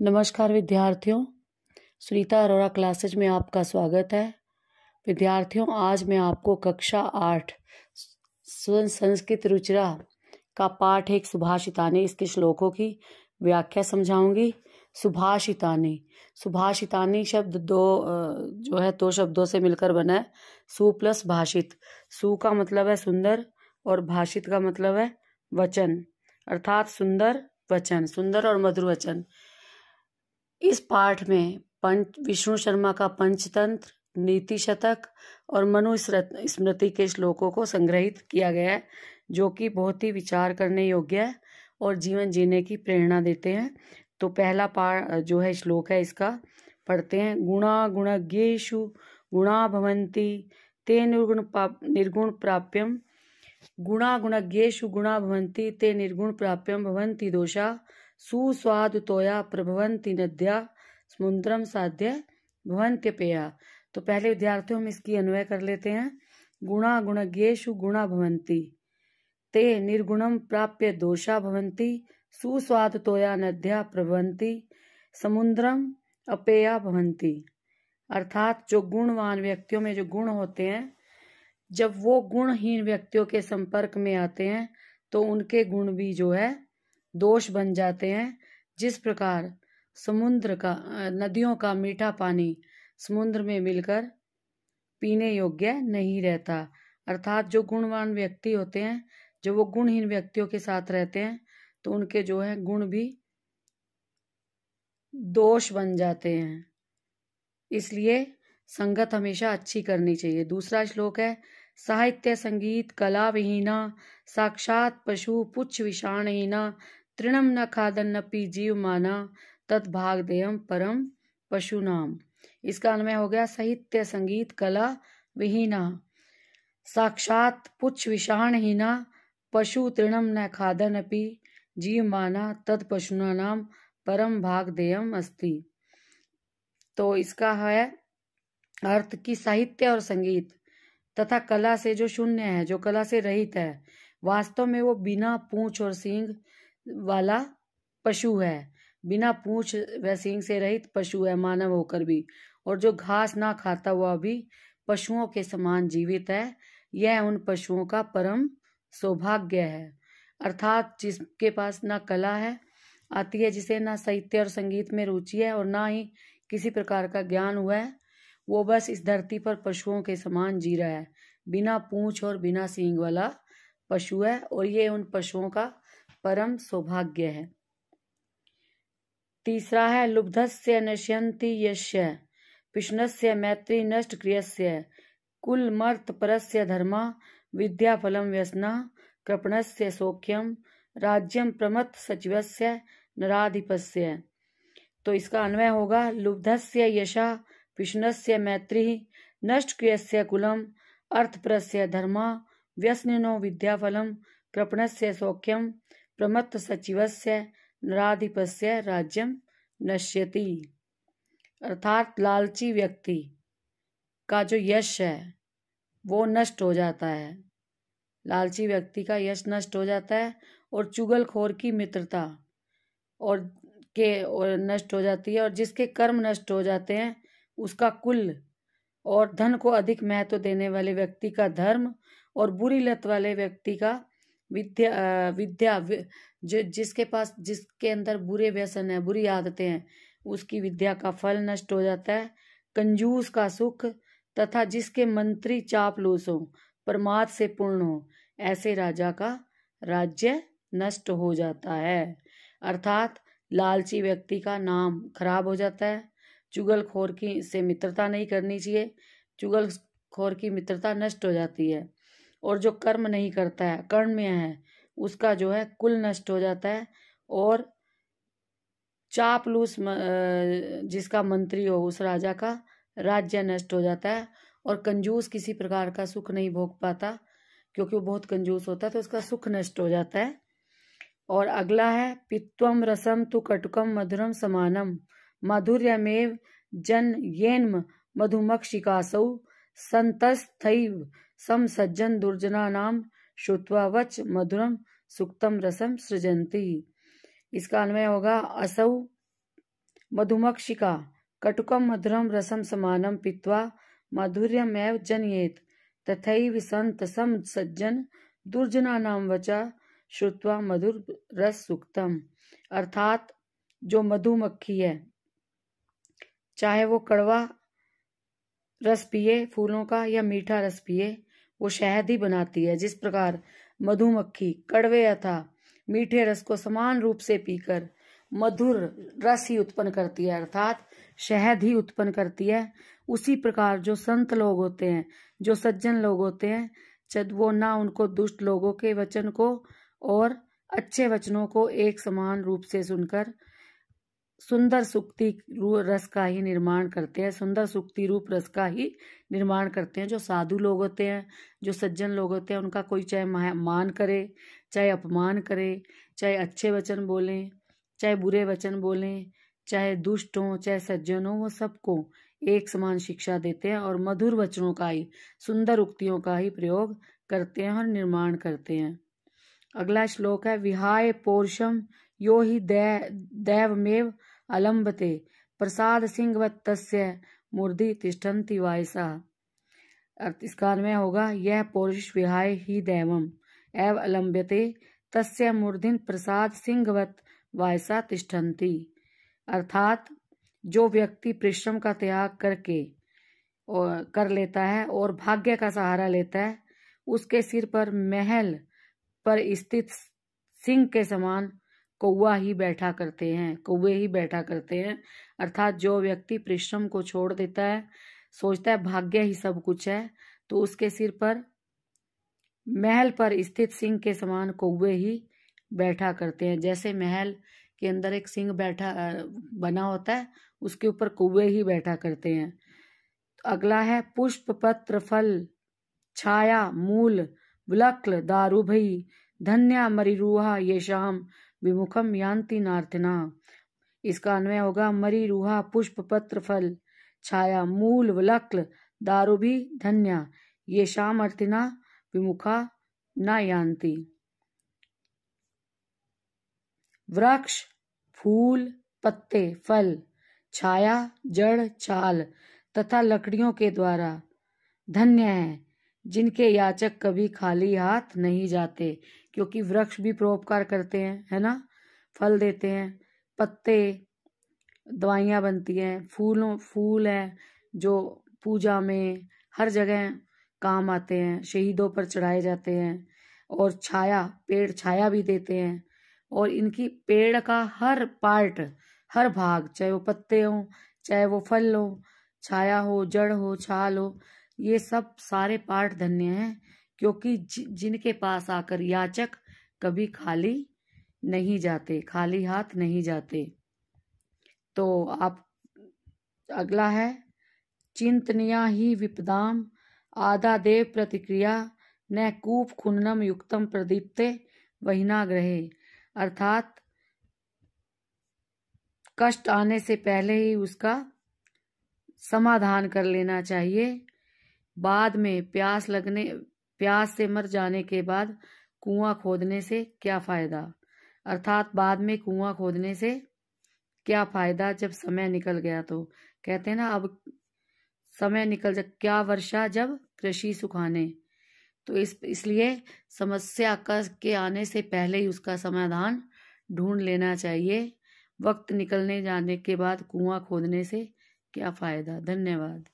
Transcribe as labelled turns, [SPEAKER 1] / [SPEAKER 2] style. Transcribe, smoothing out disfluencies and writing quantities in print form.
[SPEAKER 1] नमस्कार विद्यार्थियों, सुनीता अरोड़ा क्लासेज में आपका स्वागत है। विद्यार्थियों, आज मैं आपको कक्षा 8 संस्कृत रुचिरा का पाठ एक सुभाषितानी, इसके श्लोकों की व्याख्या समझाऊंगी। सुभाषितानी शब्द दो शब्दों से मिलकर बना है। सु प्लस भाषित। सु का मतलब है सुंदर और भाषित का मतलब है वचन, अर्थात सुंदर वचन, सुंदर और मधुर वचन। इस पाठ में विष्णु शर्मा का पंचतंत्र, नीति शतक और मनु स्मृति के श्लोकों को संग्रहित किया गया है, जो कि बहुत ही विचार करने योग्य है और जीवन जीने की प्रेरणा देते हैं। तो पहला श्लोक है, इसका पढ़ते हैं। गुणा गुणज्ञेषु गुणा भवन्ति ते निर्गुण प्राप्यम। गुणा गुणज्ञेषु गुणा भवन्ति ते निर्गुण प्राप्यम भवन्ति दोषा सुस्वादुतोया प्रभवन्ति नद्या समुद्रम साध्य भवन्त्यपेया। तो पहले विद्यार्थियों हम इसकी अन्वय कर लेते हैं। गुणा गुणज्ञेषु गुणा भवन्ति ते निर्गुणम प्राप्य दोषा भवन्ति सुस्वादुतोया नद्या प्रभवन्ति समुद्रम अपेया भवन्ति। अर्थात जो गुणवान व्यक्तियों में जो गुण होते हैं, जब वो गुणहीन व्यक्तियों के संपर्क में आते हैं तो उनके गुण भी जो है दोष बन जाते हैं। जिस प्रकार नदियों का मीठा पानी समुद्र में मिलकर पीने योग्य नहीं रहता। अर्थात जो गुणवान व्यक्ति होते हैं, जो वो गुणहीन व्यक्तियों के साथ रहते हैं तो उनके जो है गुण भी दोष बन जाते हैं। इसलिए संगत हमेशा अच्छी करनी चाहिए। दूसरा श्लोक है। साहित्य संगीत कला विहीना साक्षात पशु पुच्छ विषाणहीना तृणम न खादन्नपि जीव माना तद्भाग देयम परम पशु नाम। इसका अन्वय हो गया। साहित्य संगीत कला विहीना साक्षात पुच्छ विषाणहीना पशु तृणम न खादन्नपि जीव माना तद पशुना नाम परम भाग देयम अस्ति। तो इसका है अर्थ कि साहित्य और संगीत तथा कला से जो शून्य है, जो कला से रहित है, वास्तव में वो बिना पूंछ और सींग वाला पशु है। बिना पूंछ व सींग से रहित पशु है, मानव होकर भी। और जो घास ना खाता हुआ भी पशुओं के समान जीवित है, यह उन पशुओं का परम सौभाग्य है। अर्थात जिसके पास ना कला है आती है, जिसे ना साहित्य और संगीत में रुचि है और ना ही किसी प्रकार का ज्ञान हुआ है, वो बस इस धरती पर पशुओं के समान जी रहा है। बिना पूंछ और बिना सींग वाला पशु है और ये उन पशुओं का परम सौभाग्य है। तीसरा है। लुब्धस्य नश्यन्ति यस्य पिष्णस्य मैत्री नष्ट क्रियस्य कुल मर्त परस्य धर्मा विद्या फलम व्यसना कृपणस्य सौख्यम राज्यम प्रमथ सचिवस्य नराधिपस्य। तो इसका अन्वय होगा। लुब्धस्य यशा पिष्णस्य मैत्री नष्ट क्रियस्य कुलम अर्थप्रस्य धर्मा व्यसनिनो विद्याफलम कृपणस्य सौख्यम प्रमत्त सचिवस्य नराधिपस्य राज्यम नश्यति। अर्थात लालची व्यक्ति का जो यश है वो नष्ट हो जाता है। लालची व्यक्ति का यश नष्ट हो जाता है और चुगलखोर की मित्रता और नष्ट हो जाती है। और जिसके कर्म नष्ट हो जाते हैं उसका कुल और धन को अधिक महत्व देने वाले व्यक्ति का धर्म और बुरी लत वाले व्यक्ति का विद्या जिसके अंदर बुरे व्यसन है, बुरी आदतें हैं, उसकी विद्या का फल नष्ट हो जाता है। कंजूस का सुख तथा जिसके मंत्री चापलूस हो, प्रमाद से पूर्ण हो, ऐसे राजा का राज्य नष्ट हो जाता है। अर्थात लालची व्यक्ति का नाम खराब हो जाता है। चुगलखोर की से मित्रता नहीं करनी चाहिए। चुगलखोर की मित्रता नष्ट हो जाती है। और जो कर्म नहीं करता है, कर्म्य है, उसका जो है कुल नष्ट हो जाता है। और चापलूस जिसका मंत्री हो, उस राजा का राज्य नष्ट हो जाता है। और कंजूस किसी प्रकार का सुख नहीं भोग पाता, क्योंकि वो बहुत कंजूस होता है, तो उसका सुख नष्ट हो जाता है। और अगला है। पित्वम रसम तु कटुकम मधुरम समानम माधुर्यमेव जन येन्म मधुमक्षिकासौ संतस्थैव सम सज्जन दुर्जना नाम श्रुत्वा वच मधुरम सुक्तम रसम सृजन्ति। इसका अन्वय होगा असौ मधुमक्षिका कटुकम मधुरम रसम समानम पीत्वा माधुर्यमेव जनयेत तथैव संत सम सज्जन दुर्जना नाम वचा श्रुत्वा मधुर रस सुक्तम। अर्थात जो मधुमक्खी है, चाहे वो कड़वा रस पिए फूलों का या मीठा रस पिए, वो शहद ही बनाती है। जिस प्रकार मधुमक्खी कड़वे अथा मीठे रस को समान रूप से पीकर मधुर रस ही उत्पन्न करती है, अर्थात शहद ही उत्पन्न करती है, उसी प्रकार जो संत लोग होते हैं, जो सज्जन लोग होते हैं, जब वो ना उनको दुष्ट लोगों के वचन को और अच्छे वचनों को एक समान रूप से सुनकर सुंदर सुक्ति रस का ही निर्माण करते हैं, सुंदर सुक्ति रूप रस का ही निर्माण करते हैं। जो साधु लोग होते हैं, जो सज्जन लोग होते हैं, उनका कोई चाहे मान करे, चाहे अपमान करे, चाहे अच्छे वचन बोलें, चाहे बुरे वचन बोलें, चाहे दुष्ट हों, चाहे सज्जन हों, वो सबको एक समान शिक्षा देते हैं और मधुर वचनों का ही, सुंदर उक्तियों का ही प्रयोग करते हैं और निर्माण करते हैं। अगला श्लोक है विहाय पौरुषम यो ही दैवमेव अलंबते प्रसाद सिंहवत तस्य मूर्धि तिष्ठन्ति वायसा। इसका अन्वय होगा यह पौरुष विहाय ही दैवम एव अलंब्यते तस्य मूर्धिन प्रसाद सिंहवत वायसा तिष्ठन्ति। अर्थात जो व्यक्ति परिश्रम का त्याग करके कर लेता है और भाग्य का सहारा लेता है, उसके सिर पर महल पर स्थित सिंह के समान कौवा ही बैठा करते हैं, कौवे ही बैठा करते हैं। अर्थात जो व्यक्ति परिश्रम को छोड़ देता है, सोचता है भाग्य ही सब कुछ है, तो उसके सिर पर महल पर स्थित सिंह के समान कौवे ही बैठा करते हैं। जैसे महल के अंदर एक सिंह बैठा बना होता है, उसके ऊपर कौवे ही बैठा करते हैं। अगला है पुष्प पत्र फल छाया मूल विलक्ल दारुभई धन्या मरीरूहा येषाम विमुखम यान्ति नार्थिना। इसका अन्वय होगा मरीरूहा पुष्प पत्र फल छाया मूल विलक्ल दारुभी धन्या येषाम अर्थिना विमुखा न यान्ति। वृक्ष फूल पत्ते फल छाया जड़ छाल तथा लकड़ियों के द्वारा धन्य है जिनके याचक कभी खाली हाथ नहीं जाते। क्योंकि वृक्ष भी परोपकार करते हैं, है ना, फल देते हैं, पत्ते दवाइयाँ बनती हैं, फूल है जो पूजा में हर जगह काम आते हैं, शहीदों पर चढ़ाए जाते हैं, और छाया पेड़ छाया भी देते हैं। और इनकी पेड़ का हर पार्ट, हर भाग, चाहे वो पत्ते हो, चाहे वो फल हो, छाया हो, जड़ हो, छाल हो, ये सब सारे पार्ट धन्य हैं, क्योंकि जिनके पास आकर याचक कभी खाली नहीं जाते, खाली हाथ नहीं जाते। तो आप अगला है चिंतनिया ही विपदाम आदा देव प्रतिक्रिया न कूप खुन्नम युक्तम प्रदीप्ते वहिना ग्रहे। अर्थात कष्ट आने से पहले ही उसका समाधान कर लेना चाहिए। बाद में प्यास से मर जाने के बाद कुआं खोदने से क्या फायदा। अर्थात बाद में कुआं खोदने से क्या फायदा जब समय निकल गया। तो कहते हैं ना, अब समय निकल जा क्या वर्षा जब कृषि सुखाने। तो इसलिए समस्या के आने से पहले ही उसका समाधान ढूंढ लेना चाहिए। वक्त निकलने जाने के बाद कुआं खोदने से क्या फायदा। धन्यवाद।